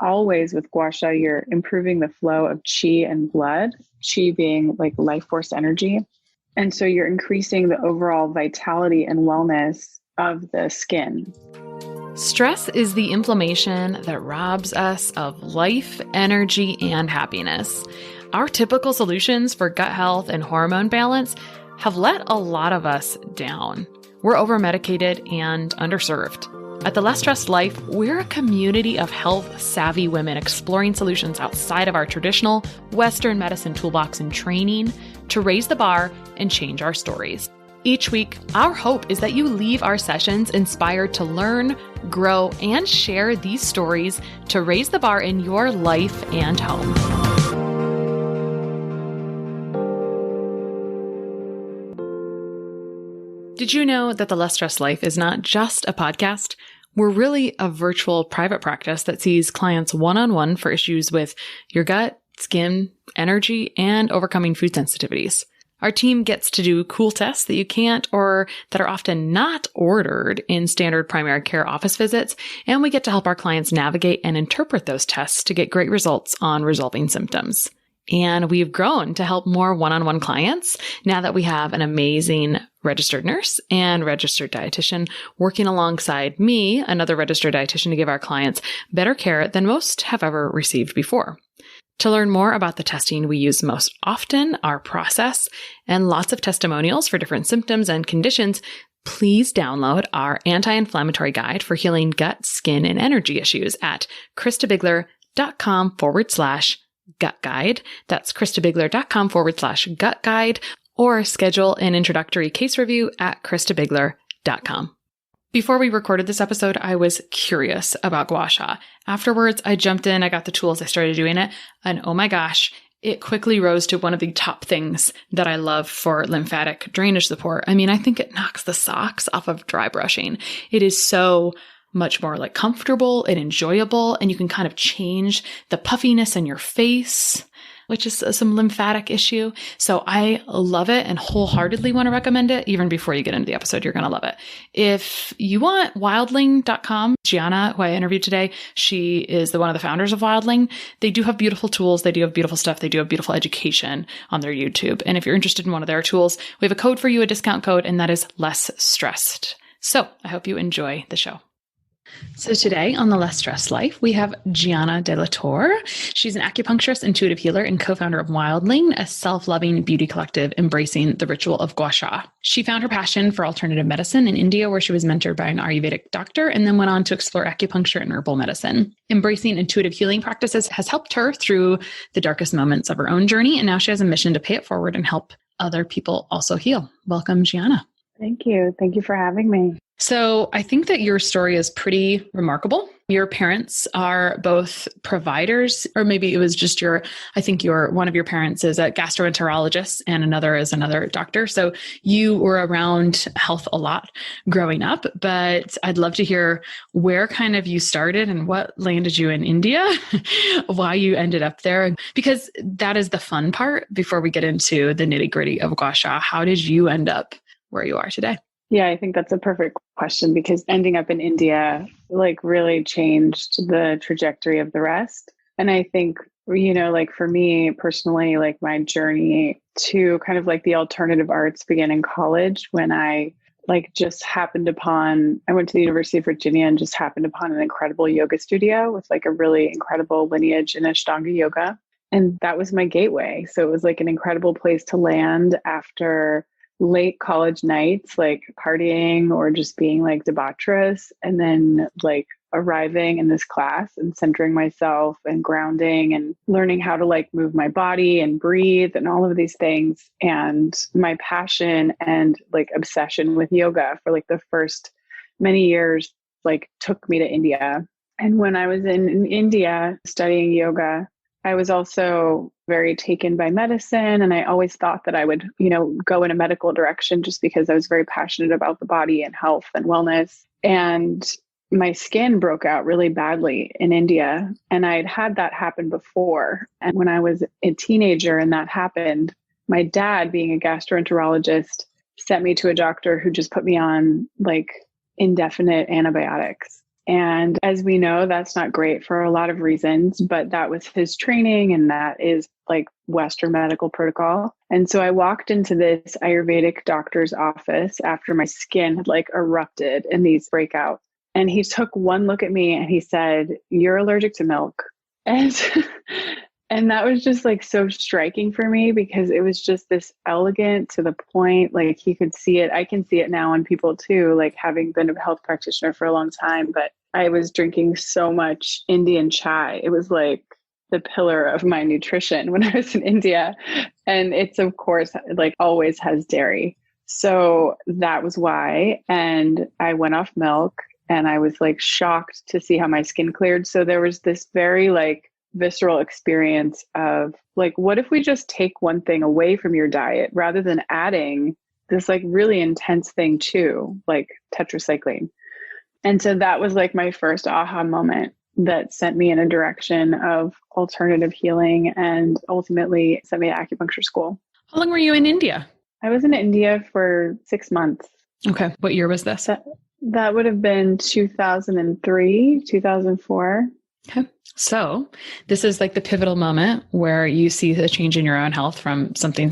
always with Gua Sha, you're improving the flow of qi and blood, qi being like life force energy. And so you're increasing the overall vitality and wellness of the skin. Stress is the inflammation that robs us of life, energy, and happiness. Our typical solutions for gut health and hormone balance have let a lot of us down. We're over-medicated and underserved. At The Less Stressed Life, we're a community of health-savvy women exploring solutions outside of our traditional Western medicine toolbox and training to raise the bar and change our stories. Each week, our hope is that you leave our sessions inspired to learn, grow, and share these stories to raise the bar in your life and home. Did you know that The Less Stressed Life is not just a podcast? We're really a virtual private practice that sees clients one-on-one for issues with your gut, skin, energy, and overcoming food sensitivities. Our team gets to do cool tests that you can't or that are often not ordered in standard primary care office visits, and we get to help our clients navigate and interpret those tests to get great results on resolving symptoms. And we've grown to help more one-on-one clients now that we have an amazing registered nurse and registered dietitian working alongside me, another registered dietitian, to give our clients better care than most have ever received before. To learn more about the testing we use most often, our process, and lots of testimonials for different symptoms and conditions, please download our anti-inflammatory guide for healing gut, skin, and energy issues at kristabigler.com/gut guide. That's kristabigler.com/gut guide, or schedule an introductory case review at kristabigler.com. Before we recorded this episode, I was curious about Gua Sha. Afterwards, I jumped in, I got the tools, I started doing it, and oh my gosh, it quickly rose to one of the top things that I love for lymphatic drainage support. I mean, I think it knocks the socks off of dry brushing. It is so much more like comfortable and enjoyable, and you can kind of change the puffiness in your face, which is some lymphatic issue. So I love it and wholeheartedly want to recommend it. Even before you get into the episode, you're going to love it. If you want, wildling.com, Gianna, who I interviewed today, she is one of the founders of Wildling. They do have beautiful tools. They do have beautiful stuff. They do have beautiful education on their YouTube. And if you're interested in one of their tools, we have a code for you, a discount code, and that is Less Stressed. So I hope you enjoy the show. So today on The Less Stressed Life, we have Gianna de la Torre. She's an acupuncturist, intuitive healer, and co-founder of Wildling, a self-loving beauty collective embracing the ritual of Gua Sha. She found her passion for alternative medicine in India, where she was mentored by an Ayurvedic doctor, and then went on to explore acupuncture and herbal medicine. Embracing intuitive healing practices has helped her through the darkest moments of her own journey, and now she has a mission to pay it forward and help other people also heal. Welcome, Gianna. Thank you. Thank you for having me. So I think that your story is pretty remarkable. Your parents are both providers, or maybe it was just one of your parents is a gastroenterologist and another is another doctor. So you were around health a lot growing up, but I'd love to hear where kind of you started and what landed you in India, why you ended up there, because that is the fun part before we get into the nitty gritty of Gua Sha. How did you end up where you are today? Yeah, I think that's a perfect question because ending up in India really changed the trajectory of the rest. And I think, for me personally, my journey to kind of the alternative arts began in college when I just happened upon, I went to the University of Virginia and just happened upon an incredible yoga studio with a really incredible lineage in Ashtanga yoga. And that was my gateway. So it was an incredible place to land after late college nights, partying or just being debaucherous, and then arriving in this class and centering myself and grounding and learning how to move my body and breathe and all of these things. And my passion and obsession with yoga for the first many years took me to India. And when I was in India studying yoga, I was also very taken by medicine. And I always thought that I would, go in a medical direction just because I was very passionate about the body and health and wellness. And my skin broke out really badly in India. And I'd had that happen before. And when I was a teenager and that happened, my dad, being a gastroenterologist, sent me to a doctor who just put me on indefinite antibiotics. And as we know, that's not great for a lot of reasons, but that was his training and that is like Western medical protocol. And so I walked into this Ayurvedic doctor's office after my skin had like erupted in these breakouts. And he took one look at me and he said, "You're allergic to milk." And and that was just like so striking for me because it was just this elegant to the point, like he could see it. I can see it now in people too, like having been a health practitioner for a long time, but I was drinking so much Indian chai. It was like the pillar of my nutrition when I was in India. And it's of course like always has dairy. So that was why. And I went off milk and I was like shocked to see how my skin cleared. So there was this very like visceral experience of like, what if we just take one thing away from your diet rather than adding this like really intense thing too, like tetracycline. And so that was like my first aha moment that sent me in a direction of alternative healing and ultimately sent me to acupuncture school. How long were you in India? I was in India for 6 months. Okay. What year was this? That would have been 2003, 2004. Okay. So this is like the pivotal moment where you see the change in your own health from something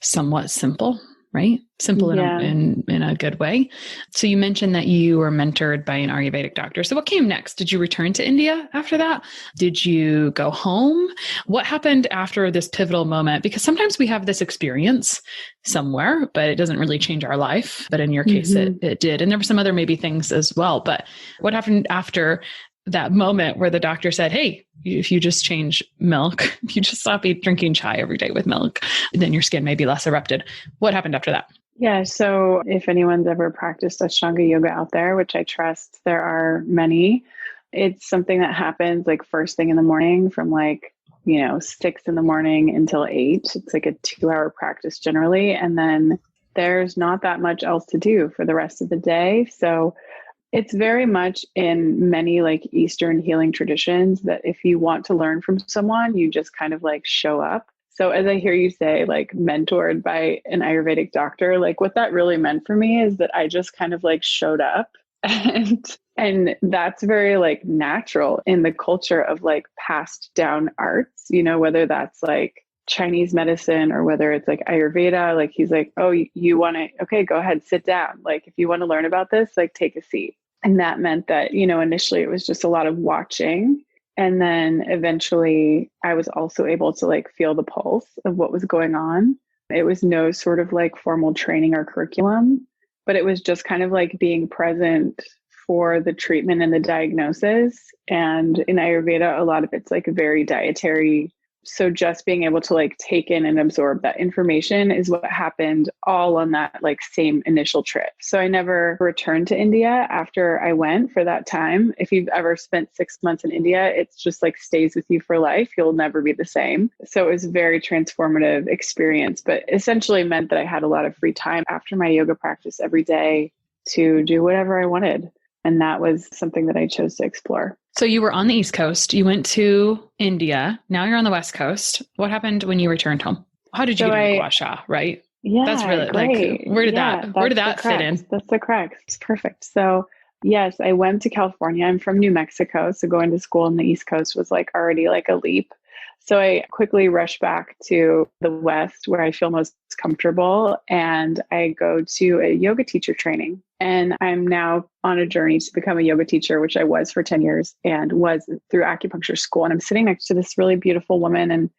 somewhat simple, right? Simple in a good way. So you mentioned that you were mentored by an Ayurvedic doctor. So what came next? Did you return to India after that? Did you go home? What happened after this pivotal moment? Because sometimes we have this experience somewhere, but it doesn't really change our life. But in your case, it did. And there were some other maybe things as well. But what happened after that moment where the doctor said, "Hey, if you just change milk, if you just stop drinking chai every day with milk, then your skin may be less erupted." What happened after that? Yeah. So if anyone's ever practiced Ashtanga yoga out there, which I trust there are many, it's something that happens like first thing in the morning from like, 6 in the morning until 8. It's like a 2-hour practice generally. And then there's not that much else to do for the rest of the day. So it's very much in many like Eastern healing traditions that if you want to learn from someone, you just kind of like show up. So as I hear you say, like mentored by an Ayurvedic doctor, like what that really meant for me is that I just kind of like showed up and that's very like natural in the culture of like passed down arts, whether that's like Chinese medicine or whether it's like Ayurveda, like he's like, "Oh, you want to, okay, go ahead, sit down. Like, if you want to learn about this, like take a seat." And that meant that, initially it was just a lot of watching. And then eventually I was also able to like feel the pulse of what was going on. It was no sort of like formal training or curriculum, but it was just kind of like being present for the treatment and the diagnosis. And in Ayurveda, a lot of it's like very dietary. So just being able to like take in and absorb that information is what happened all on that like same initial trip. So I never returned to India after I went for that time. If you've ever spent 6 months in India, it's just like stays with you for life. You'll never be the same. So it was a very transformative experience, but essentially meant that I had a lot of free time after my yoga practice every day to do whatever I wanted. And that was something that I chose to explore. So you were on the East Coast, you went to India, now you're on the West Coast. What happened when you returned home? How did you get into Gua Sha, right? Yeah, that's really great. Like, where did that fit in? That's the correct. It's perfect. So yes, I went to California. I'm from New Mexico. So going to school on the East Coast was like already like a leap. So I quickly rushed back to the West where I feel most comfortable. And I go to a yoga teacher training. And I'm now on a journey to become a yoga teacher, which I was for 10 years and was through acupuncture school. And I'm sitting next to this really beautiful woman and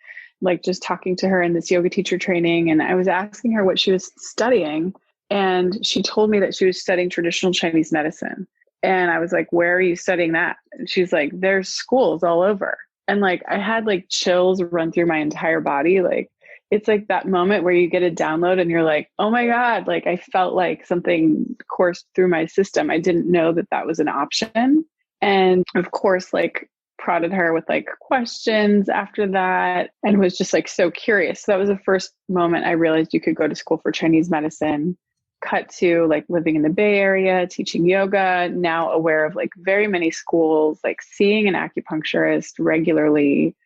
like just talking to her in this yoga teacher training. And I was asking her what she was studying. And she told me that she was studying traditional Chinese medicine. And I was like, "Where are you studying that?" And she's like, "There's schools all over." And like, I had like chills run through my entire body. Like, it's like that moment where you get a download and you're like, "Oh my God." Like I felt like something coursed through my system. I didn't know that that was an option. And of course, like prodded her with like questions after that and was just like so curious. So that was the first moment I realized you could go to school for Chinese medicine. Cut to like living in the Bay Area, teaching yoga, now aware of like very many schools, like seeing an acupuncturist regularly,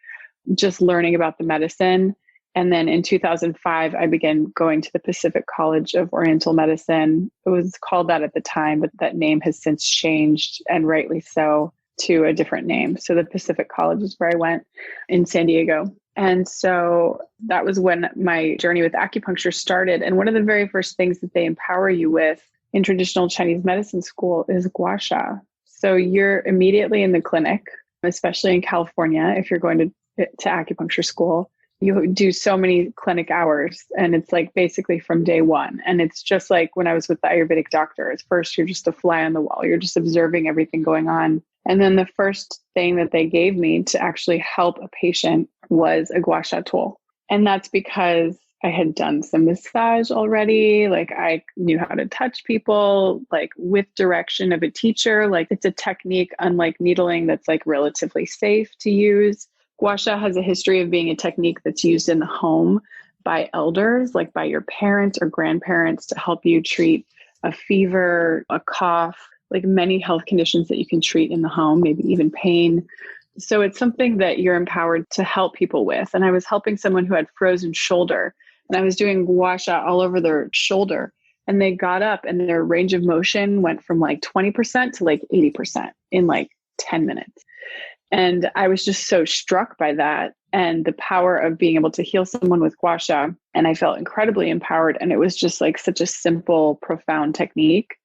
just learning about the medicine. And then in 2005, I began going to the Pacific College of Oriental Medicine. It was called that at the time, but that name has since changed, and rightly so, to a different name. So the Pacific College is where I went in San Diego. And so that was when my journey with acupuncture started. And one of the very first things that they empower you with in traditional Chinese medicine school is Gua Sha. So you're immediately in the clinic, especially in California, if you're going to acupuncture school. You do so many clinic hours, and it's like basically from day one. And it's just like when I was with the Ayurvedic doctors. First, you're just a fly on the wall. You're just observing everything going on. And then the first thing that they gave me to actually help a patient was a Gua Sha tool. And that's because I had done some massage already. Like I knew how to touch people, like with direction of a teacher. Like it's a technique, unlike needling, that's like relatively safe to use. Gua Sha has a history of being a technique that's used in the home by elders, like by your parents or grandparents, to help you treat a fever, a cough, like many health conditions that you can treat in the home, maybe even pain. So it's something that you're empowered to help people with. And I was helping someone who had frozen shoulder, and I was doing Gua Sha all over their shoulder. And they got up and their range of motion went from like 20% to like 80% in like 10 minutes. And I was just so struck by that and the power of being able to heal someone with Gua Sha. And I felt incredibly empowered. And it was just like such a simple, profound technique.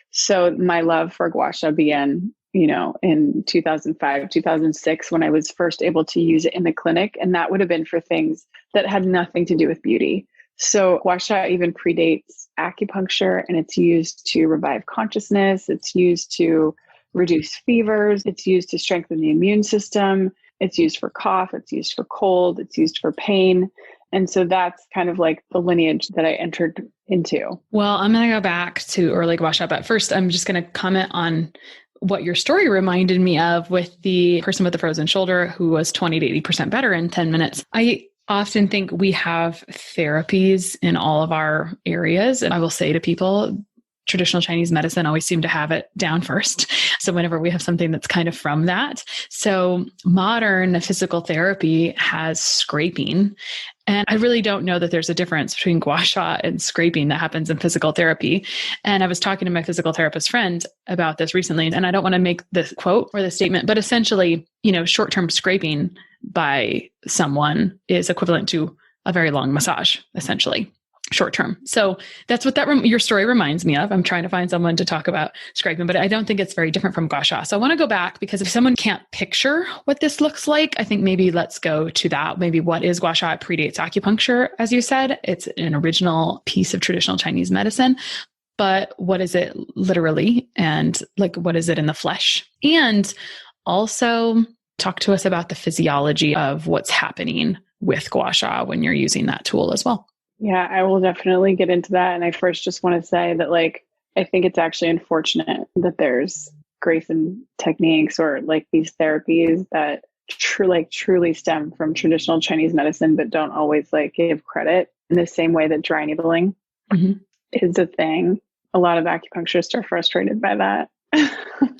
So my love for Gua Sha began, in 2005, 2006, when I was first able to use it in the clinic. And that would have been for things that had nothing to do with beauty. So Gua Sha even predates acupuncture, and it's used to revive consciousness. It's used to reduce fevers. It's used to strengthen the immune system. It's used for cough. It's used for cold. It's used for pain. And so that's kind of like the lineage that I entered into. Well, I'm going to go back to early Gua Sha, but first I'm just going to comment on what your story reminded me of with the person with the frozen shoulder who was 20 to 80% better in 10 minutes. I often think we have therapies in all of our areas. And I will say to people, traditional Chinese medicine always seem to have it down first. So whenever we have something that's kind of from that. So modern physical therapy has scraping. And I really don't know that there's a difference between Gua Sha and scraping that happens in physical therapy. And I was talking to my physical therapist friend about this recently, and I don't want to make the quote or the statement, but essentially, short-term scraping by someone is equivalent to a very long massage, essentially. Short term. So that's what your story reminds me of. I'm trying to find someone to talk about scraping, but I don't think it's very different from Gua Sha. So I want to go back, because if someone can't picture what this looks like, I think maybe let's go to that. Maybe what is Gua Sha? It predates acupuncture, as you said. It's an original piece of traditional Chinese medicine. But what is it literally? And like, what is it in the flesh? And also talk to us about the physiology of what's happening with Gua Sha when you're using that tool as well. Yeah, I will definitely get into that. And I first just want to say that, I think it's actually unfortunate that there's grace and techniques or these therapies that truly stem from traditional Chinese medicine, but don't always give credit in the same way that dry needling is a thing. A lot of acupuncturists are frustrated by that.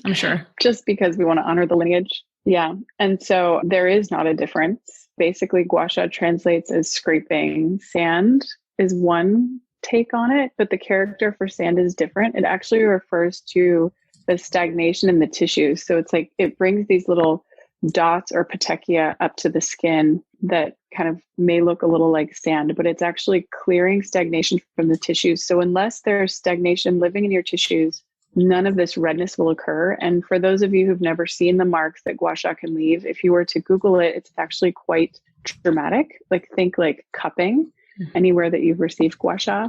I'm sure. Just because we want to honor the lineage. Yeah. And so there is not a difference. Basically, Gua Sha translates as scraping. Sand is one take on it, but the character for sand is different. It actually refers to the stagnation in the tissues. So it's it brings these little dots or petechia up to the skin that kind of may look a little like sand, but it's actually clearing stagnation from the tissues. So unless there's stagnation living in your tissues, none of this redness will occur. And for those of you who've never seen the marks that Gua Sha can leave, if you were to Google it, it's actually quite dramatic. Think cupping anywhere that you've received Gua Sha.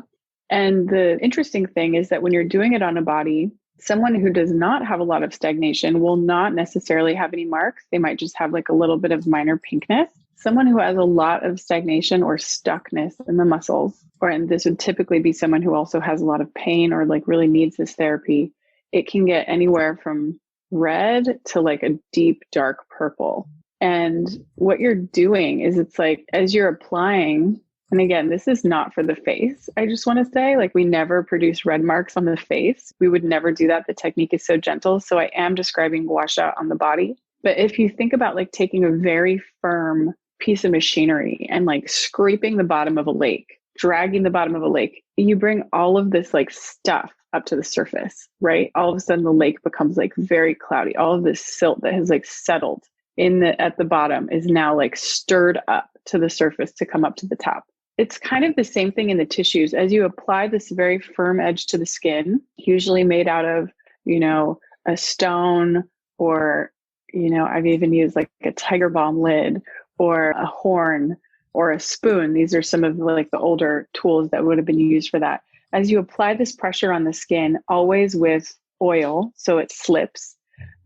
And the interesting thing is that when you're doing it on a body, someone who does not have a lot of stagnation will not necessarily have any marks. They might just have a little bit of minor pinkness. Someone who has a lot of stagnation or stuckness in the muscles, and this would typically be someone who also has a lot of pain or really needs this therapy, it can get anywhere from red to a deep dark purple. And what you're doing is it's as you're applying, and again, this is not for the face. I just want to say, we never produce red marks on the face. We would never do that. The technique is so gentle. So I am describing Gua Sha on the body. But if you think about taking a very firm piece of machinery and like scraping the bottom of a lake, dragging the bottom of a lake, you bring all of this like stuff up to the surface, right? All of a sudden the lake becomes like very cloudy. All of this silt that has like settled at the bottom is now like stirred up to the surface to come up to the top. It's kind of the same thing in the tissues. As you apply this very firm edge to the skin, usually made out of, a stone, or, I've even used like a tiger balm lid or a horn or a spoon. These are some of like the older tools that would have been used for that. As you apply this pressure on the skin, always with oil, so it slips,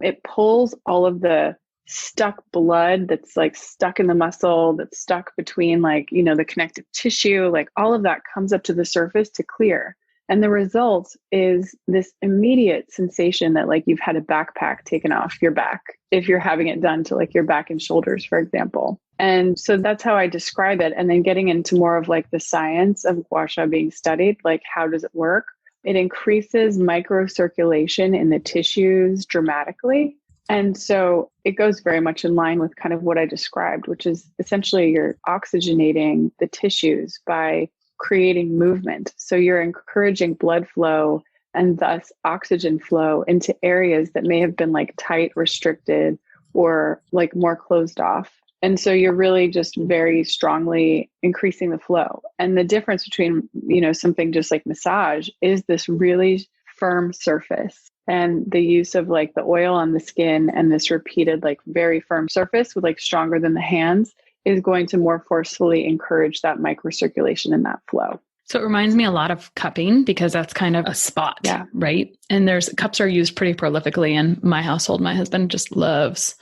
it pulls all of the stuck blood that's like stuck in the muscle, that's stuck between like, the connective tissue, like all of that comes up to the surface to clear. And the result is this immediate sensation that like you've had a backpack taken off your back, if you're having it done to like your back and shoulders, for example. And so that's how I describe it. And then getting into more of like the science of Gua Sha being studied, like how does it work? It increases microcirculation in the tissues dramatically. And so it goes very much in line with kind of what I described, which is essentially you're oxygenating the tissues by creating movement. So you're encouraging blood flow and thus oxygen flow into areas that may have been like tight, restricted, or like more closed off. And so you're really just very strongly increasing the flow. And the difference between, something just like massage is this really firm surface, and the use of like the oil on the skin and this repeated like very firm surface with like stronger than the hands is going to more forcefully encourage that microcirculation and that flow. So it reminds me a lot of cupping, because that's kind of a spot, right? And cups are used pretty prolifically in my household. My husband just loves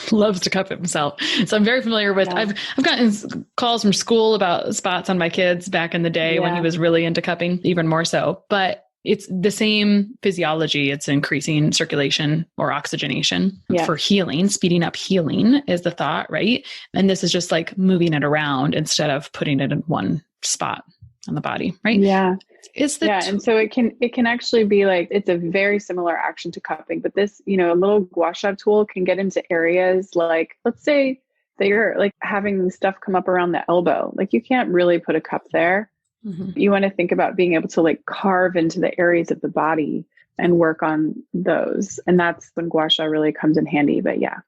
to cup himself. So I'm very familiar with, I've gotten calls from school about spots on my kids back in the day when he was really into cupping, even more so. But it's the same physiology. It's increasing circulation or oxygenation for healing. Speeding up healing is the thought, right? And this is just like moving it around instead of putting it in one spot on the body, right? Yeah. And so it can actually be like, it's a very similar action to cupping, but this, a little Gua Sha tool can get into areas like, let's say that you're like having stuff come up around the elbow. Like you can't really put a cup there. Mm-hmm. You want to think about being able to like carve into the areas of the body and work on those. And that's when Gua Sha really comes in handy. But yeah,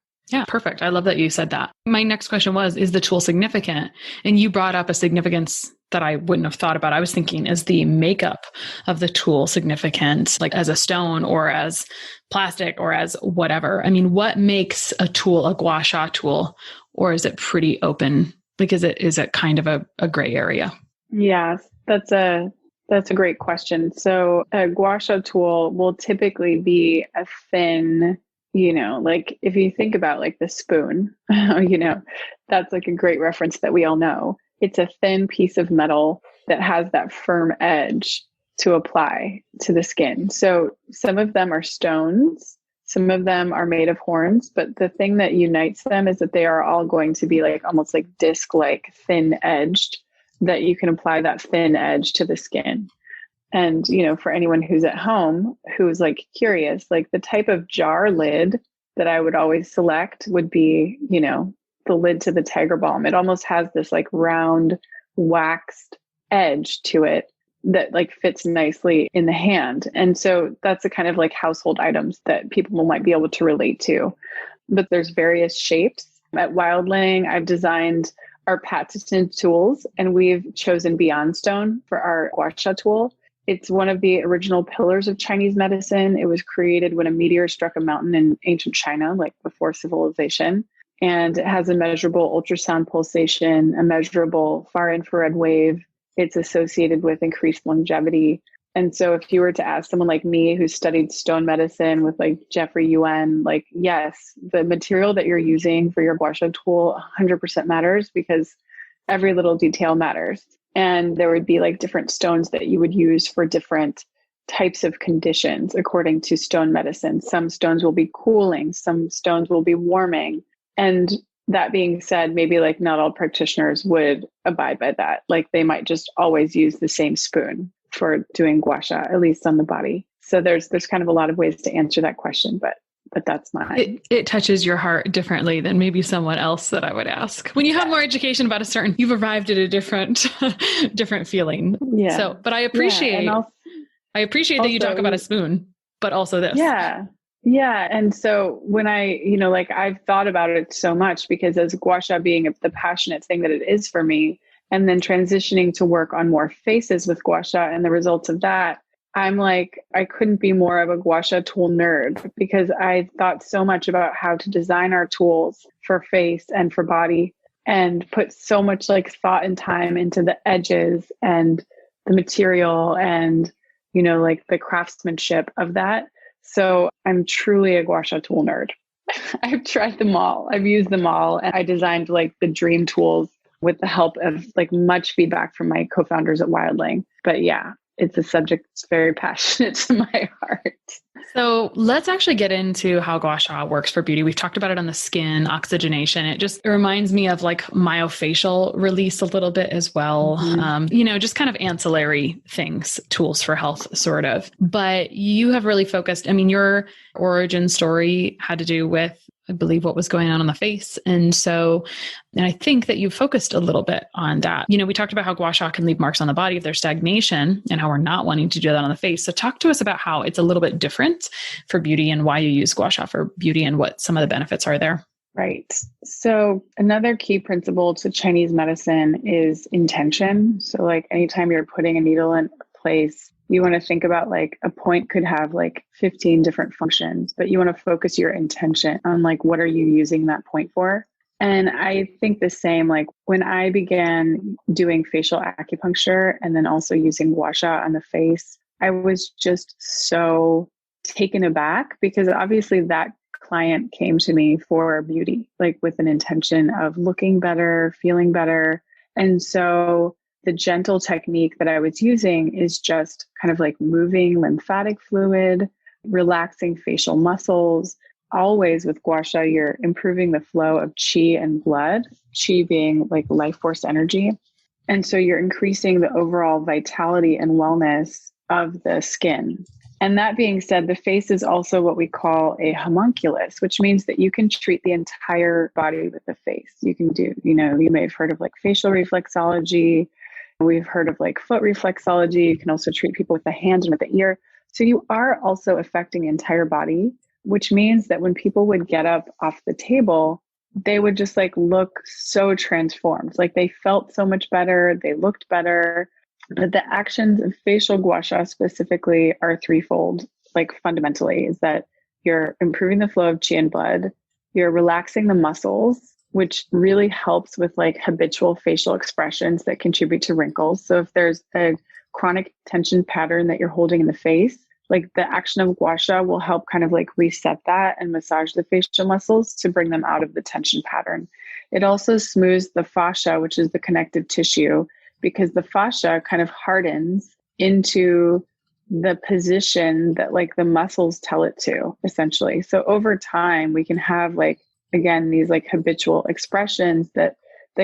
perfect. I love that you said that. My next question is the tool significant? And you brought up a significance that I wouldn't have thought about. I was thinking, is the makeup of the tool significant, like as a stone or as plastic or as whatever? I mean, what makes a tool a Gua Sha tool, or is it pretty open? Like, is it kind of a gray area? Yes, that's a great question. So a Gua Sha tool will typically be a thin, like if you think about like the spoon, that's like a great reference that we all know. It's a thin piece of metal that has that firm edge to apply to the skin. So some of them are stones, some of them are made of horns, but the thing that unites them is that they are all going to be like almost like disc-like thin edged, that you can apply that thin edge to the skin. And, for anyone who's at home, who's like curious, like the type of jar lid that I would always select would be, the lid to the tiger balm. It almost has this like round waxed edge to it that like fits nicely in the hand. And so that's the kind of like household items that people might be able to relate to. But there's various shapes. At Wildling, I've designed our patented tools, and we've chosen Beyond Stone for our Gua Sha tool. It's one of the original pillars of Chinese medicine. It was created when a meteor struck a mountain in ancient China, like before civilization. And it has a measurable ultrasound pulsation, a measurable far infrared wave. It's associated with increased longevity. And so if you were to ask someone like me who studied stone medicine with like Jeffrey Yuen, like, yes, the material that you're using for your Gua Sha tool 100% matters, because every little detail matters. And there would be like different stones that you would use for different types of conditions according to stone medicine. Some stones will be cooling, some stones will be warming. And that being said, maybe like not all practitioners would abide by that. Like they might just always use the same spoon for doing Gua Sha, at least on the body. So there's kind of a lot of ways to answer that question, but but that's mine. It touches your heart differently than maybe someone else that I would ask. When you have more education about a certain, you've arrived at a different, different feeling. Yeah. So, but I And appreciate that you talk about a spoon, but also this. Yeah. Yeah. And so when like I've thought about it so much because as Gua Sha being the passionate thing that it is for me, and then transitioning to work on more faces with Gua Sha and the results of that, I'm like, I couldn't be more of a Gua Sha tool nerd because I thought so much about how to design our tools for face and for body and put so much like thought and time into the edges and the material and, like the craftsmanship of that. So I'm truly a Gua Sha tool nerd. I've tried them all. I've used them all. And I designed like the dream tools with the help of like much feedback from my co-founders at Wildling. But yeah, it's a subject that's very passionate to my heart. So let's actually get into how Gua Sha works for beauty. We've talked about it on the skin, oxygenation. It reminds me of like myofascial release a little bit as well. Mm-hmm. Just kind of ancillary things, tools for health sort of. But you have really focused, your origin story had to do with, I believe, what was going on the face. And I think that you focused a little bit on that. We talked about how Gua Sha can leave marks on the body if there's stagnation and how we're not wanting to do that on the face. So talk to us about how it's a little bit different for beauty and why you use Gua Sha for beauty and what some of the benefits are there. Right. So another key principle to Chinese medicine is intention. So like anytime you're putting a needle in place, you want to think about like a point could have like 15 different functions, but you want to focus your intention on like, what are you using that point for? And I think the same, like when I began doing facial acupuncture and then also using Gua Sha on the face, I was just so taken aback because obviously that client came to me for beauty, like with an intention of looking better, feeling better. And so the gentle technique that I was using is just kind of like moving lymphatic fluid, relaxing facial muscles. Always with Gua Sha, you're improving the flow of qi and blood, qi being like life force energy. And so you're increasing the overall vitality and wellness of the skin. And that being said, the face is also what we call a homunculus, which means that you can treat the entire body with the face. You can do, you may have heard of like facial reflexology. We've heard of like foot reflexology. You can also treat people with the hand and with the ear. So you are also affecting the entire body, which means that when people would get up off the table, they would just like look so transformed. Like they felt so much better. They looked better. But the actions of facial Gua Sha specifically are threefold, like fundamentally, is that you're improving the flow of qi and blood, you're relaxing the muscles, which really helps with like habitual facial expressions that contribute to wrinkles. So if there's a chronic tension pattern that you're holding in the face, like the action of Gua Sha will help kind of like reset that and massage the facial muscles to bring them out of the tension pattern. It also smooths the fascia, which is the connective tissue, because the fascia kind of hardens into the position that like the muscles tell it to, essentially. So over time, we can have like, again, these like habitual expressions that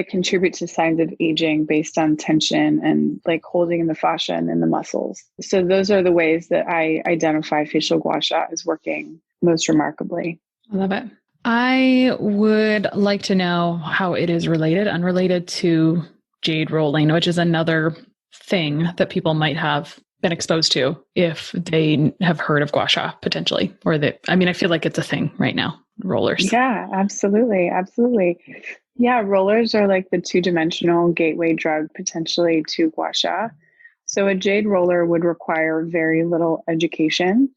contribute to signs of aging based on tension and like holding in the fascia and in the muscles. So those are the ways that I identify facial Gua Sha as working most remarkably. I love it. I would like to know how it is unrelated to jade rolling, which is another thing that people might have been exposed to if they have heard of Gua Sha potentially, or I feel like it's a thing right now, rollers. Yeah, absolutely. Absolutely. Yeah. Rollers are like the 2-dimensional gateway drug potentially to Gua Sha. So a jade roller would require very little education.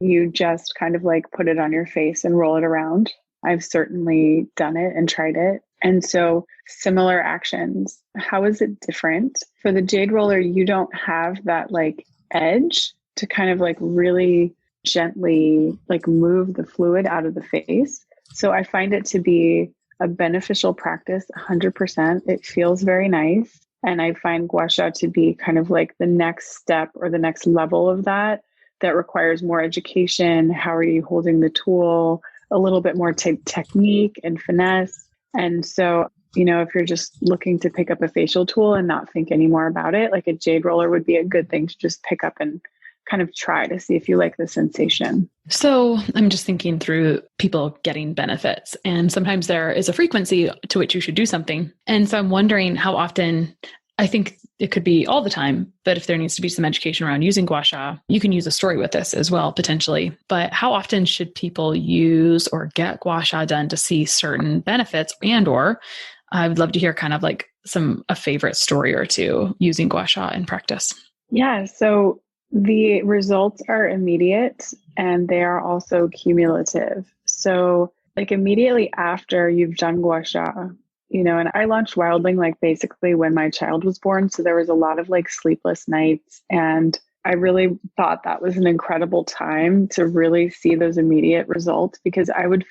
You just kind of like put it on your face and roll it around. I've certainly done it and tried it. And so similar actions. How is it different? For the jade roller, you don't have that like edge to kind of like really gently like move the fluid out of the face. So I find it to be a beneficial practice, 100%. It feels very nice. And I find Gua Sha to be kind of like the next step or the next level of that requires more education. How are you holding the tool? A little bit more technique and finesse. And so, if you're just looking to pick up a facial tool and not think any more about it, like a jade roller would be a good thing to just pick up and kind of try to see if you like the sensation. So I'm just thinking through people getting benefits, and sometimes there is a frequency to which you should do something. And so I'm wondering how often. I think it could be all the time, but if there needs to be some education around using Gua Sha, you can use a story with this as well, potentially. But how often should people use or get Gua Sha done to see certain benefits? And or I would love to hear kind of like a favorite story or two using Gua Sha in practice. Yeah. So the results are immediate and they are also cumulative. So like immediately after you've done Gua Sha, and I launched Wildling like basically when my child was born. So there was a lot of like sleepless nights. And I really thought that was an incredible time to really see those immediate results, because I would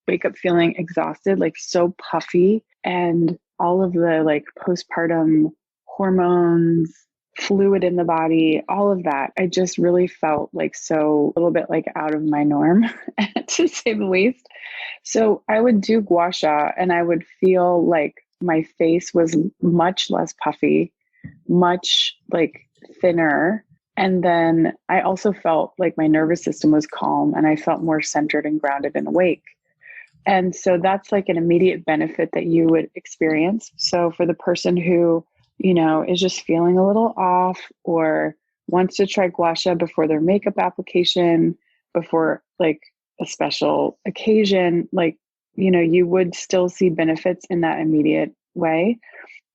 wake up feeling exhausted, like so puffy, and all of the like postpartum hormones, fluid in the body, all of that. I just really felt like a little bit like out of my norm, to say the least. So I would do Gua Sha and I would feel like my face was much less puffy, much like thinner. And then I also felt like my nervous system was calm and I felt more centered and grounded and awake. And so that's like an immediate benefit that you would experience. So for the person who, is just feeling a little off or wants to try Gua Sha before their makeup application, before like a special occasion, like, you would still see benefits in that immediate way.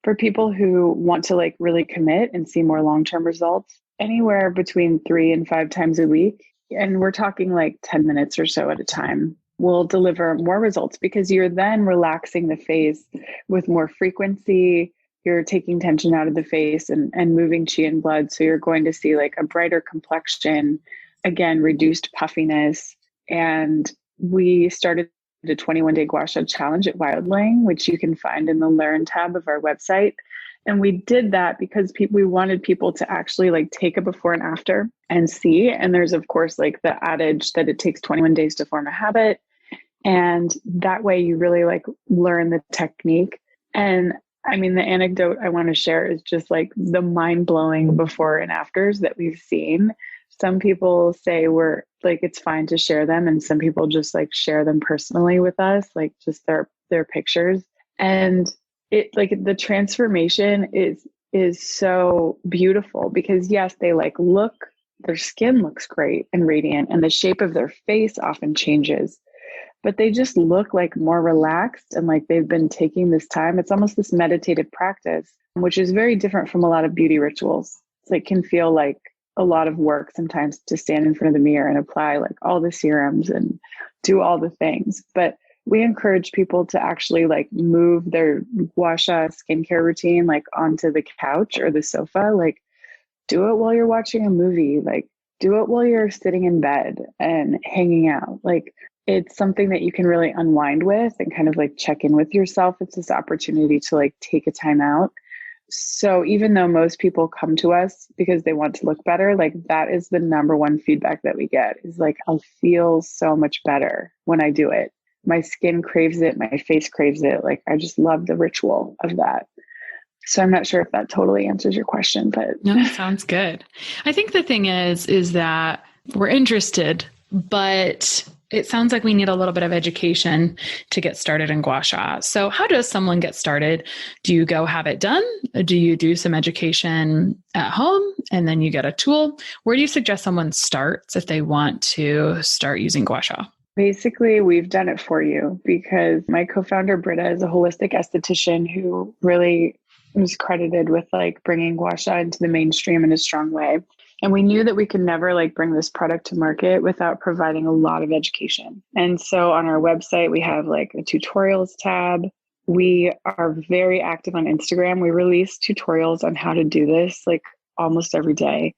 For people who want to like really commit and see more long-term results, anywhere between 3 and 5 times a week, and we're talking like 10 minutes or so at a time, will deliver more results, because you're then relaxing the face with more frequency. You're taking tension out of the face and moving qi and blood. So you're going to see like a brighter complexion, again, reduced puffiness. And we started the 21-day Gua Sha challenge at Wildling, which you can find in the Learn tab of our website. And we did that because we wanted people to actually like take a before and after and see. And there's of course like the adage that it takes 21 days to form a habit. And that way you really like learn the technique. And I mean, the anecdote I want to share is just like the mind-blowing before and afters that we've seen. Some people say we're like, it's fine to share them. And some people just like share them personally with us, like just their pictures. And it like the transformation is so beautiful, because yes, they like their skin looks great and radiant, and the shape of their face often changes, but they just look like more relaxed and like they've been taking this time. It's almost this meditative practice, which is very different from a lot of beauty rituals. So it can feel like a lot of work sometimes to stand in front of the mirror and apply like all the serums and do all the things. But we encourage people to actually like move their Gua Sha skincare routine like onto the couch or the sofa. Like do it while you're watching a movie, like do it while you're sitting in bed and hanging out. Like it's something that you can really unwind with and kind of like check in with yourself. It's this opportunity to like take a time out. So even though most people come to us because they want to look better, like that is the number one feedback that we get is like, I feel so much better when I do it. My skin craves it. My face craves it. Like, I just love the ritual of that. So I'm not sure if that totally answers your question, but no, sounds good. I think the thing is that we're interested, but it sounds like we need a little bit of education to get started in Gua Sha. So how does someone get started? Do you go have it done? Do you do some education at home and then you get a tool? Where do you suggest someone starts if they want to start using Gua Sha? Basically, we've done it for you, because my co-founder Britta is a holistic esthetician who really was credited with like bringing Gua Sha into the mainstream in a strong way. And we knew that we could never like bring this product to market without providing a lot of education. And so on our website, we have like a tutorials tab. We are very active on Instagram. We release tutorials on how to do this like almost every day.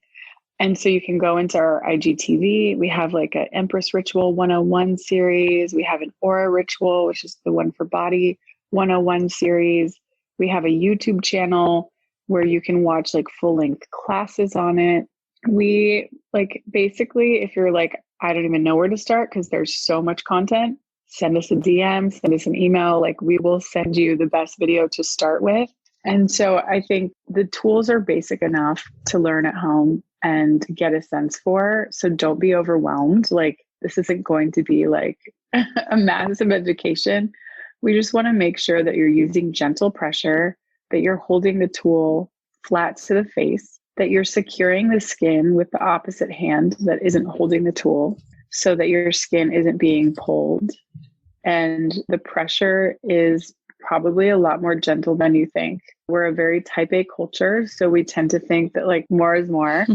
And so you can go into our IGTV. We have like an Empress Ritual 101 series. We have an Aura Ritual, which is the one for body 101 series. We have a YouTube channel where you can watch like full length classes on it. We like basically, if you're like, I don't even know where to start because there's so much content, send us a DM, send us an email. Like we will send you the best video to start with. And so I think the tools are basic enough to learn at home. and get a sense for. So don't be overwhelmed. Like, this isn't going to be like a massive education. We just want to make sure that you're using gentle pressure, that you're holding the tool flat to the face, that you're securing the skin with the opposite hand that isn't holding the tool so that your skin isn't being pulled. And the pressure is probably a lot more gentle than you think. We're a very type A culture, so we tend to think that like more is more,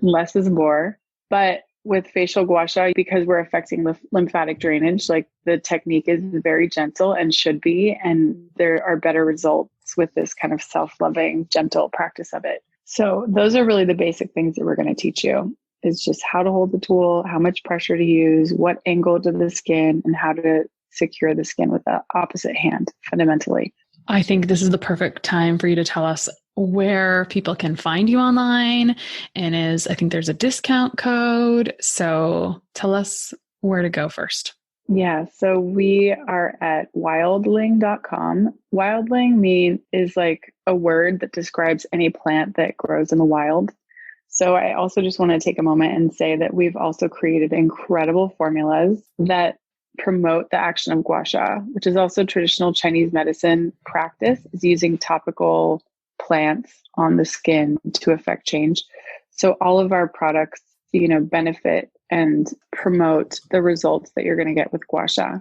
less is more. But with facial gua sha, because we're affecting the lymphatic drainage, like the technique is very gentle and should be, and there are better results with this kind of self-loving, gentle practice of it. So those are really the basic things that we're going to teach you, is just how to hold the tool, how much pressure to use, what angle to the skin, and how to secure the skin with the opposite hand, fundamentally. I think this is the perfect time for you to tell us where people can find you online. And I think there's a discount code. So tell us where to go first. Yeah. So we are at wildling.com. Wildling is like a word that describes any plant that grows in the wild. So I also just want to take a moment and say that we've also created incredible formulas that promote the action of gua sha, which is also traditional Chinese medicine practice, is using topical plants on the skin to affect change. So all of our products, benefit and promote the results that you're going to get with gua sha.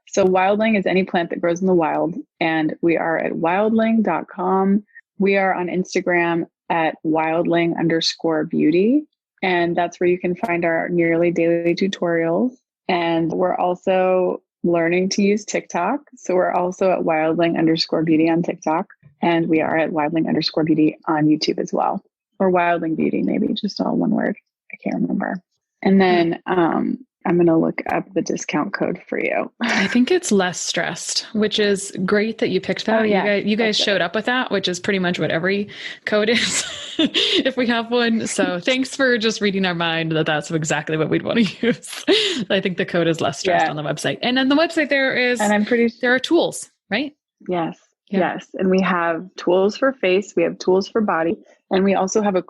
So Wildling is any plant that grows in the wild, and we are at wildling.com. We are on Instagram at wildling_beauty, and that's where you can find our nearly daily tutorials. And we're also learning to use TikTok. So we're also at wildling_beauty on TikTok. And we are at wildling_beauty on YouTube as well. Or Wildling Beauty, maybe just all one word. I can't remember. And then I'm going to look up the discount code for you. I think it's Less Stressed, which is great that you picked that. Oh, yeah. You guys showed up with that, which is pretty much what every code is if we have one. So thanks for just reading our mind that's exactly what we'd want to use. I think the code is Less Stressed on the website. And on the website there are tools, right? Yes. Yeah. Yes. And we have tools for face, we have tools for body, and we also have a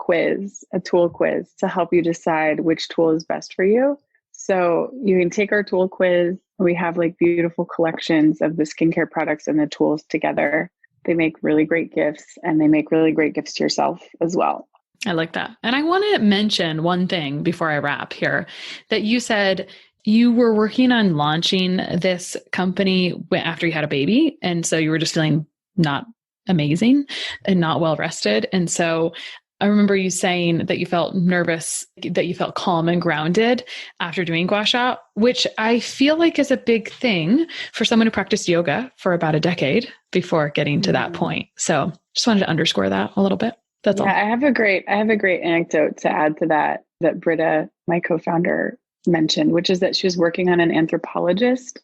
tool quiz to help you decide which tool is best for you. So you can take our tool quiz. We have like beautiful collections of the skincare products and the tools together. They make really great gifts, and they make really great gifts to yourself as well. I like that. And I want to mention one thing before I wrap here, that you said you were working on launching this company after you had a baby. And so you were just feeling not amazing and not well rested. And so I remember you saying that you felt nervous, that you felt calm and grounded after doing Gua Sha, which I feel like is a big thing for someone who practiced yoga for about a decade before getting to that point. So just wanted to underscore that a little bit. That's all. I have a great anecdote to add to that Britta, my co-founder, mentioned, which is that she was working on an anthropologist.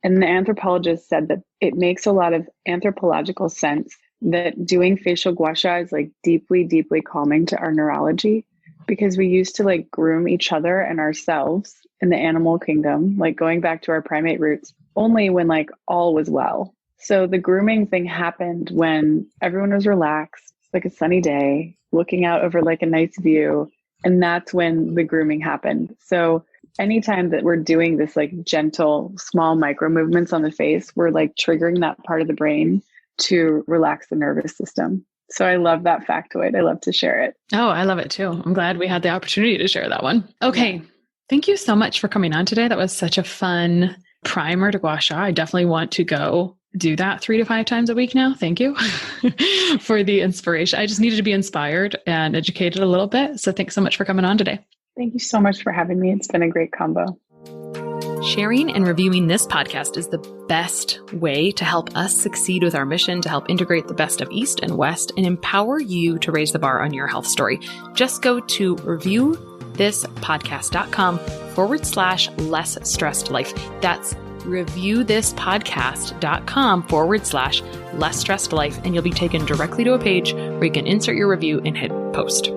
And the anthropologist said that it makes a lot of anthropological sense that doing facial gua sha is like deeply, deeply calming to our neurology, because we used to like groom each other and ourselves in the animal kingdom, like going back to our primate roots, only when like all was well. So the grooming thing happened when everyone was relaxed, like a sunny day, looking out over like a nice view. And that's when the grooming happened. So anytime that we're doing this like gentle, small micro movements on the face, we're like triggering that part of the brain to relax the nervous system. So I love that factoid. I love to share it. Oh, I love it too. I'm glad we had the opportunity to share that one. Okay. Yeah. Thank you so much for coming on today. That was such a fun primer to Gua Sha. I definitely want to go do that 3 to 5 times a week now. Thank you for the inspiration. I just needed to be inspired and educated a little bit. So thanks so much for coming on today. Thank you so much for having me. It's been a great combo. Sharing and reviewing this podcast is the best way to help us succeed with our mission to help integrate the best of East and West and empower you to raise the bar on your health story. Just go to reviewthispodcast.com/less stressed life. That's reviewthispodcast.com/less stressed life. And you'll be taken directly to a page where you can insert your review and hit post.